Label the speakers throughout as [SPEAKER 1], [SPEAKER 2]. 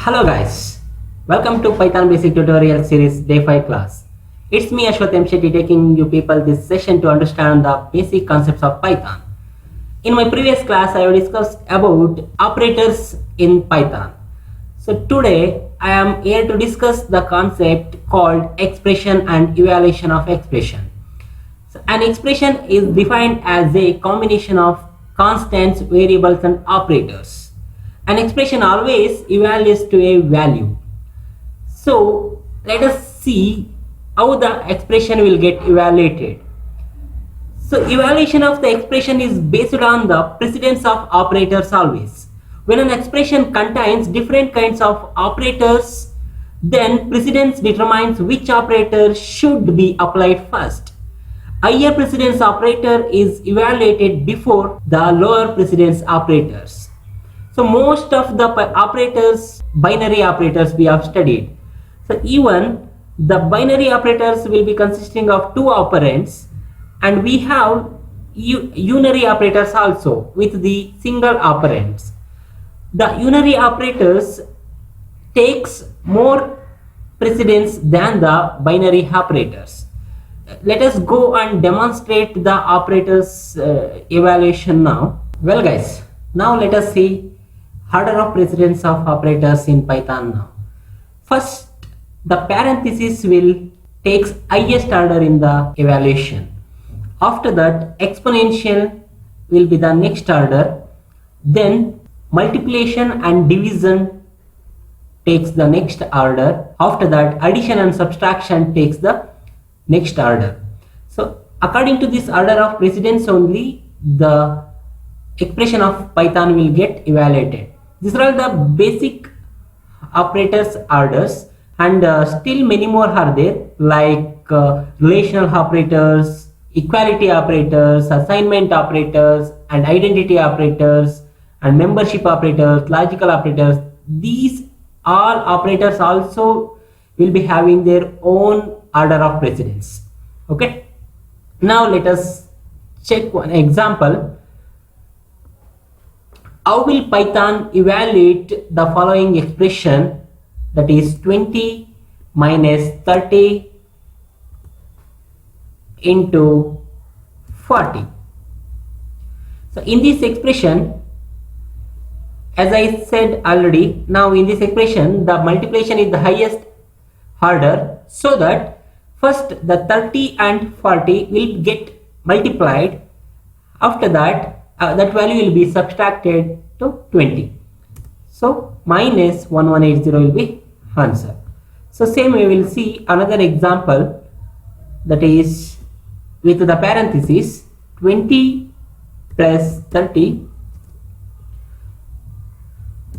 [SPEAKER 1] Hello guys, welcome to Python basic tutorial series day 5 class. It's me Ashwath M Shetty taking you people this session to understand the basic concepts of Python. In my previous class I have discussed about operators in Python. So today I am here to discuss the concept called expression and evaluation of expression. So an expression is defined as a combination of constants, variables and operators. An expression always evaluates to a value. So let us see how the expression will get evaluated. So evaluation of the expression is based on the precedence of operators always. When an expression contains different kinds of operators, then precedence determines which operator should be applied first. Higher precedence operator is evaluated before the lower precedence operators. So most of the operators, binary operators we have studied. So even the binary operators will be consisting of two operands, and we have unary operators also with the single operands. The unary operators takes more precedence than the binary operators. Let us go and demonstrate the operators evaluation now. Well guys, now let us see order of precedence of operators in Python now. First, the parenthesis will takes highest order in the evaluation. After that, exponential will be the next order. Then multiplication and division takes the next order. After that, addition and subtraction takes the next order. So according to this order of precedence only, the expression of Python will get evaluated. These are all the basic operators orders, and still many more are there, like relational operators, equality operators, assignment operators, and identity operators, and membership operators, logical operators. These all operators also will be having their own order of precedence. Okay, now let us check one example. How will Python evaluate the following expression, that is 20 minus 30 into 40? So in this expression, as I said already, now in this expression the multiplication is the highest order, so that first the 30 and 40 will get multiplied. After that, that value will be subtracted to 20. So minus 1180 will be answer. So same we will see another example, that is with the parenthesis 20 plus 30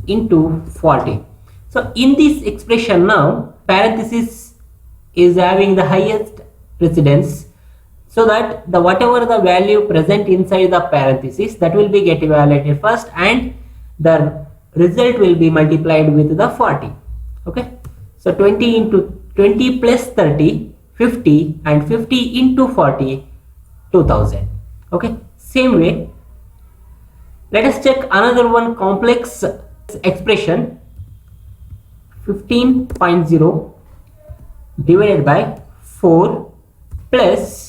[SPEAKER 1] into 40. So in this expression now, parenthesis is having the highest precedence, so that the whatever the value present inside the parenthesis, that will be get evaluated first, and the result will be multiplied with the 40. Okay, so 20 into 20 plus 30 50, and 50 into 40 2000. Okay, same way let us check another one complex expression, 15.0 divided by 4 plus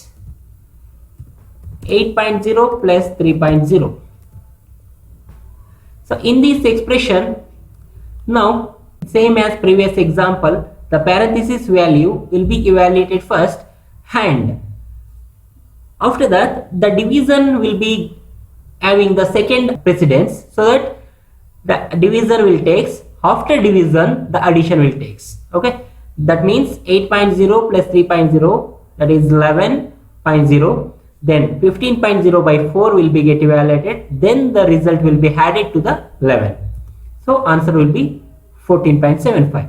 [SPEAKER 1] 8.0 plus 3.0. So in this expression, now same as previous example, the parenthesis value will be evaluated first, and after that the division will be having the second precedence, so that the division will takes, after division the addition will takes. Okay, that means 8.0 plus 3.0, that is 11.0. Then 15.0 by 4 will be get evaluated, then the result will be added to the 11. So answer will be 14.75.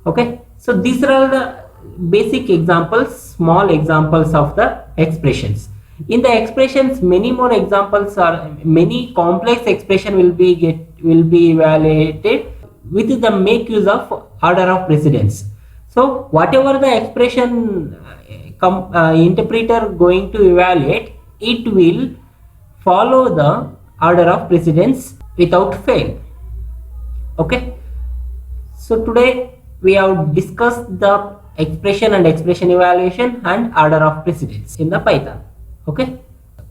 [SPEAKER 1] Okay, so these are all the basic examples, small examples of the expressions. In the expressions, many more examples are, many complex expression will be evaluated with the make use of order of precedence. So whatever the expression interpreter going to evaluate, it will follow the order of precedence without fail. Okay, So today we have discussed the expression and expression evaluation and order of precedence in the Python. Okay,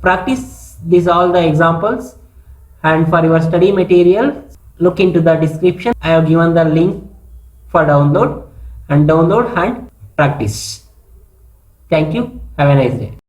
[SPEAKER 1] practice these all the examples, and for your study material look into the description. I have given the link for download and practice. Thank you. Have a nice day.